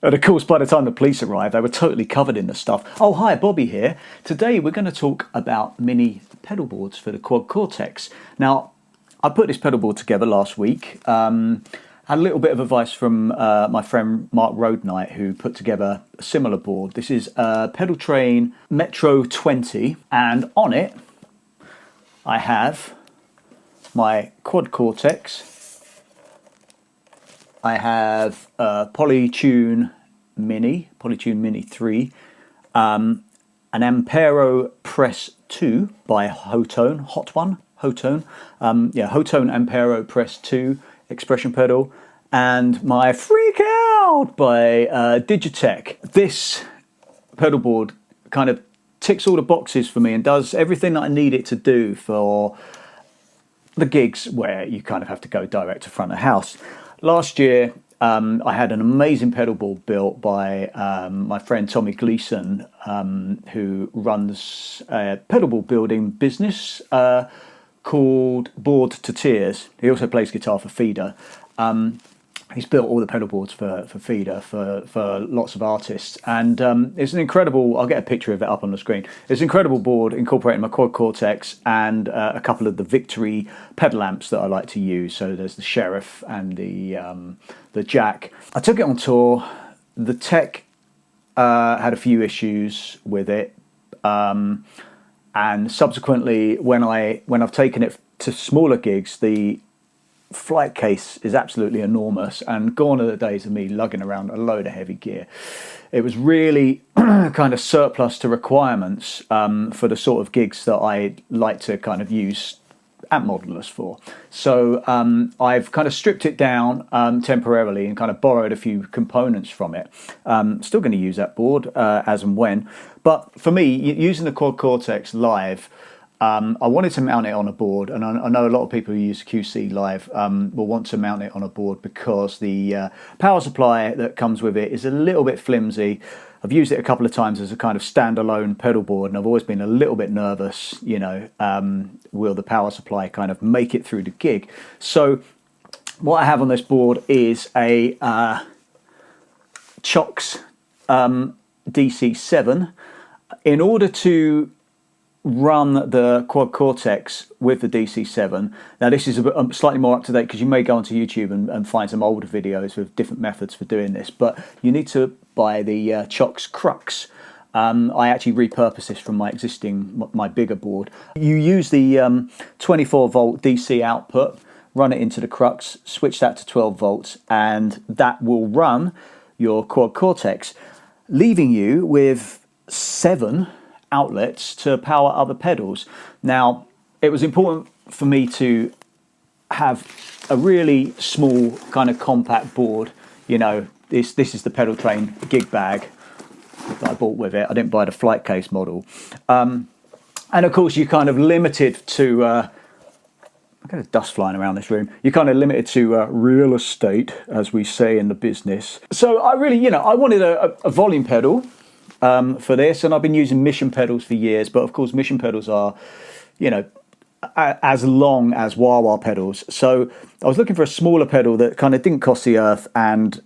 And of course, by the time the police arrived, they were totally covered in the stuff. Oh, hi, Bobby here. Today we're going to talk about mini pedal boards for the Quad Cortex. Now, I put this pedal board together last week. Had a little bit of advice from my friend Mark Roadnight, who put together a similar board. This is a Pedaltrain Metro 20, and on it I have my Quad Cortex. I have a Polytune Mini 3, an Ampero Press II by Hotone, Hotone Hotone Ampero Press II expression pedal, and my Freqout by Digitech. This pedal board kind of ticks all the boxes for me and does everything that I need it to do for the gigs where you kind of have to go direct to front of house. Last year, I had an amazing pedal board built by my friend Tommy Gleason, who runs a pedal board building business called Board to Tears. He also plays guitar for Feeder. He's built all the pedal boards for Feeder for lots of artists, and it's an incredible. I'll get a picture of it up on the screen. It's an incredible board incorporating my Quad Cortex and a couple of the Victory pedal amps that I like to use. So there's the Sheriff and the Jack. I took it on tour. The tech had a few issues with it, and subsequently, when I've taken it to smaller gigs, the flight case is absolutely enormous, and gone are the days of me lugging around a load of heavy gear. It was really kind of surplus to requirements for the sort of gigs that I like to kind of use amp modelers for. So I've kind of stripped it down temporarily and kind of borrowed a few components from it. Still going to use that board as and when, but for me, using the Quad Cortex live, I wanted to mount it on a board, and I know a lot of people who use QC Live will want to mount it on a board because the power supply that comes with it is a little bit flimsy. I've used it a couple of times as a kind of standalone pedal board, and I've always been a little bit nervous, will the power supply kind of make it through the gig? So what I have on this board is a Ciox DC7. In order to run the Quad Cortex with the DC7. Now this is a slightly more up to date because you may go onto YouTube and find some older videos with different methods for doing this, but you need to buy the Ciox Crux. I actually repurposed this from my bigger board. You use the 24 volt DC output, run it into the Crux, switch that to 12 volts, and that will run your Quad Cortex, leaving you with 7 outlets to power other pedals. Now, it was important for me to have a really small kind of compact board. This is the Pedaltrain gig bag that I bought with it. I didn't buy the flight case model. And of course, you're kind of limited to I've got a dust flying around this room. You're kind of limited to real estate, as we say in the business. So I really, I wanted a volume pedal for this, and I've been using Mission pedals for years, but of course Mission pedals are, as long as wah-wah pedals. So I was looking for a smaller pedal that kind of didn't cost the earth and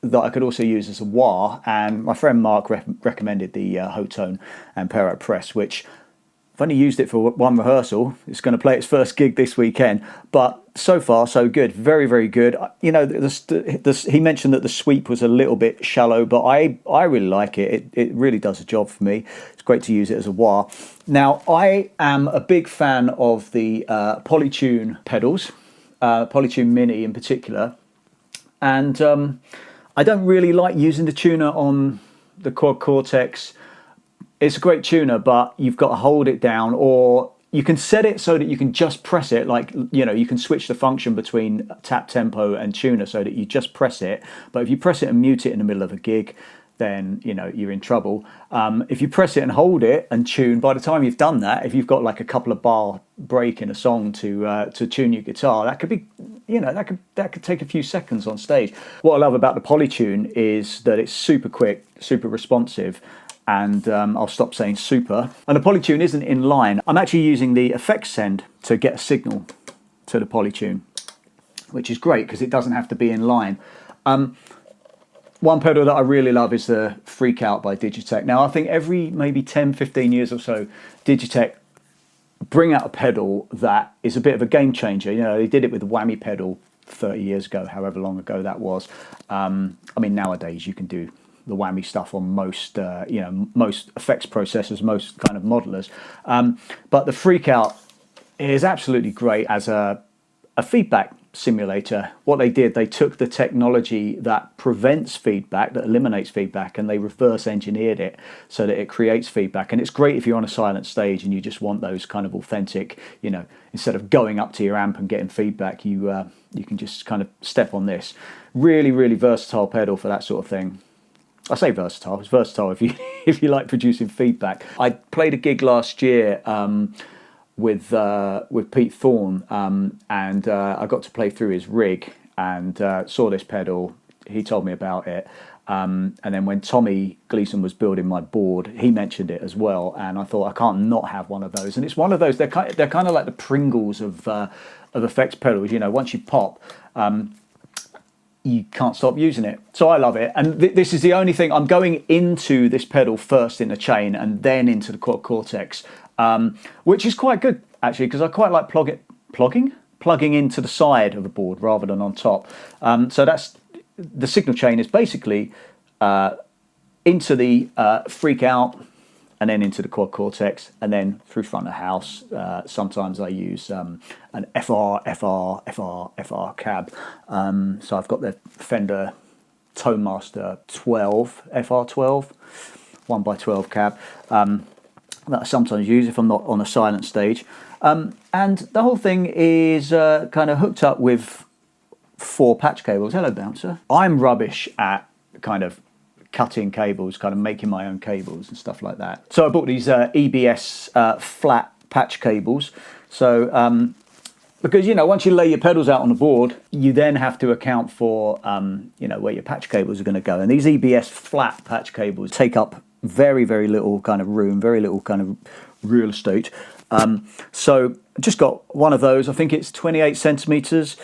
that I could also use as a wah, and my friend Mark recommended the Hotone Ampero Press, which I've only used it for one rehearsal. It's going to play its first gig this weekend, but so far so good. Very, very good. He mentioned that the sweep was a little bit shallow, but I really like it. It really does a job for me. It's great to use it as a wah. Now, I am a big fan of the Polytune pedals, Polytune Mini in particular, and I don't really like using the tuner on the Quad Cortex. It's a great tuner, but you've got to hold it down, or you can set it so that you can just press it. Like, you can switch the function between tap tempo and tuner so that you just press it. But if you press it and mute it in the middle of a gig, then, you're in trouble. If you press it and hold it and tune, by the time you've done that, if you've got like a couple of bar break in a song to tune your guitar, that could be, that could take a few seconds on stage. What I love about the Polytune is that it's super quick, super responsive, and I'll stop saying super. And the Polytune isn't in line. I'm actually using the effects send to get a signal to the Polytune, which is great because it doesn't have to be in line. one pedal that I really love is the Freqout by Digitech. Now, I think every maybe 10, 15 years or so, Digitech bring out a pedal that is a bit of a game changer. You know, they did it with the whammy pedal 30 years ago, however long ago that was. I mean, nowadays you can do the whammy stuff on most, you know, most effects processors, most kind of modelers. But the Freqout is absolutely great as a feedback simulator. What they did, they took the technology that prevents feedback, that eliminates feedback, and they reverse engineered it so that it creates feedback. And it's great if you're on a silent stage and you just want those kind of authentic, you know, instead of going up to your amp and getting feedback, you can just kind of step on this. Really, really versatile pedal for that sort of thing. I say versatile, it's versatile if you if you like producing feedback. I played a gig last year with Pete Thorne, and I got to play through his rig and saw this pedal. He told me about it, and then when Tommy Gleason was building my board, he mentioned it as well, and I thought I can't not have one of those. And it's one of those, they're kind of like the Pringles of effects pedals. You know, once you pop, you can't stop using it. So I love it, and this is the only thing. I'm going into this pedal first in the chain and then into the Quad Cortex. Which is quite good actually, because I quite like plugging into the side of the board rather than on top. So that's the signal chain is basically into the Freqout and then into the Quad Cortex and then through front of house. Sometimes I use an FR cab. So I've got the Fender Tone Master 12 FR12 1x12 cab. That I sometimes use if I'm not on a silent stage. And the whole thing is kind of hooked up with 4 patch cables. Hello, bouncer. I'm rubbish at kind of cutting cables, kind of making my own cables and stuff like that. So I bought these EBS flat patch cables. So because, you know, once you lay your pedals out on the board, you then have to account for, you know, where your patch cables are going to go. And these EBS flat patch cables take up very, very little kind of room, very little kind of real estate. So just got one of those. I think it's 28 centimeters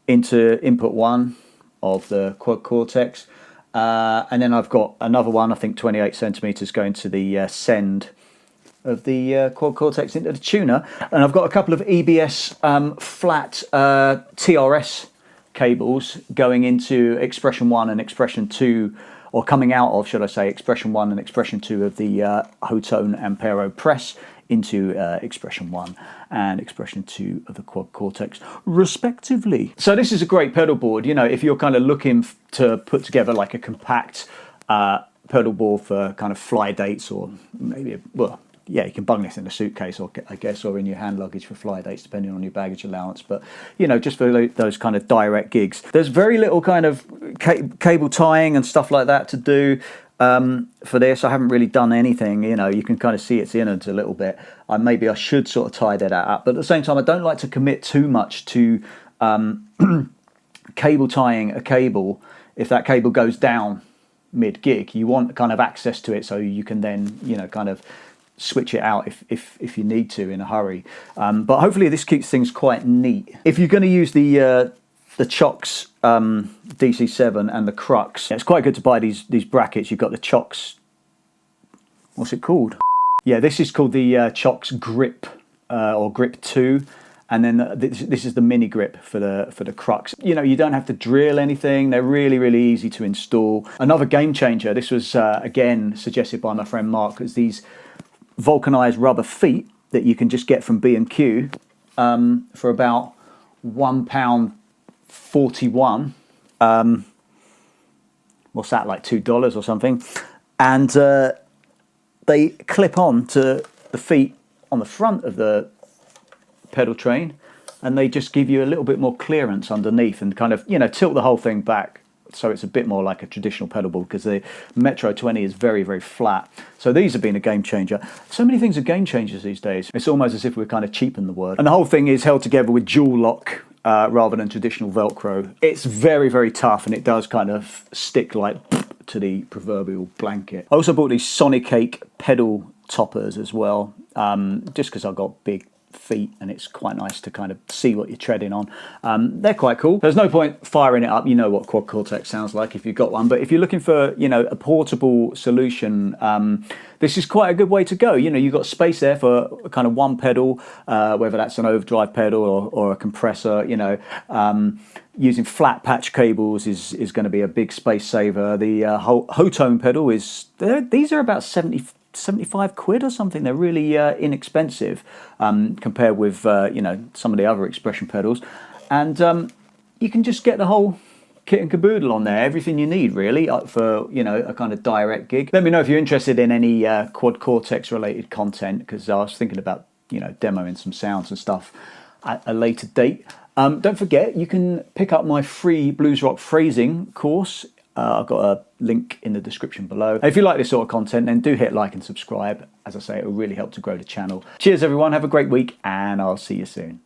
into input 1 of the Quad Cortex. And then I've got another one, I think 28 centimeters going to the send of the Quad Cortex into the tuner. And I've got a couple of EBS flat TRS cables going into expression 1 and expression 2, or coming out of, should I say, expression 1 and expression 2 of the Hotone Ampero Press into expression 1 and expression 2 of the Quad Cortex, respectively. So this is a great pedal board. You know, if you're kind of looking to put together like a compact pedal board for kind of fly dates, or maybe, well, yeah, you can bung this in a suitcase, or I guess, or in your hand luggage for fly dates, depending on your baggage allowance. But, you know, just for those kind of direct gigs. There's very little kind of cable tying and stuff like that to do for this. I haven't really done anything. You know, you can kind of see its innards a little bit. Maybe I should sort of tie that up. But at the same time, I don't like to commit too much to cable tying a cable. If that cable goes down mid-gig, you want kind of access to it so you can then, you know, kind of switch it out if you need to in a hurry. But hopefully this keeps things quite neat. If you're going to use the Ciox DC7 and the Crux, it's quite good to buy these brackets. You've got the Ciox, what's it called? Yeah, this is called the Ciox Grip or Grip 2. And then this is the Mini Grip for the Crux. You know, you don't have to drill anything. They're really, really easy to install. Another game changer, this was, again, suggested by my friend Mark, is these vulcanized rubber feet that you can just get from B&Q for about £1.41. What's that, like $2 or something? And they clip on to the feet on the front of the pedal train, and they just give you a little bit more clearance underneath and kind of, you know, tilt the whole thing back so it's a bit more like a traditional pedal board, because the Metro 20 is very, very flat. So these have been a game changer. So many things are game changers these days. It's almost as if we're kind of cheapened the word. And the whole thing is held together with dual lock rather than traditional Velcro. It's very, very tough, and it does kind of stick like to the proverbial blanket. I also bought these Sonicake pedal toppers as well, just because I've got big feet, and it's quite nice to kind of see what you're treading on. They're quite cool. There's no point firing it up. You know what Quad Cortex sounds like if you've got one, but if you're looking for, you know, a portable solution, this is quite a good way to go. You know, you've got space there for kind of one pedal, whether that's an overdrive pedal or a compressor. You know, using flat patch cables is going to be a big space saver. The Hotone pedal these are about 75 quid or something. They're really inexpensive compared with you know, some of the other expression pedals, and you can just get the whole kit and caboodle on there, everything you need really for, you know, a kind of direct gig. Let me know if you're interested in any Quad Cortex related content, because I was thinking about, you know, demoing some sounds and stuff at a later date. Don't forget, you can pick up my free blues rock phrasing course. I've got a link in the description below. If you like this sort of content, then do hit like and subscribe. As I say, it will really help to grow the channel. Cheers everyone, have a great week, and I'll see you soon.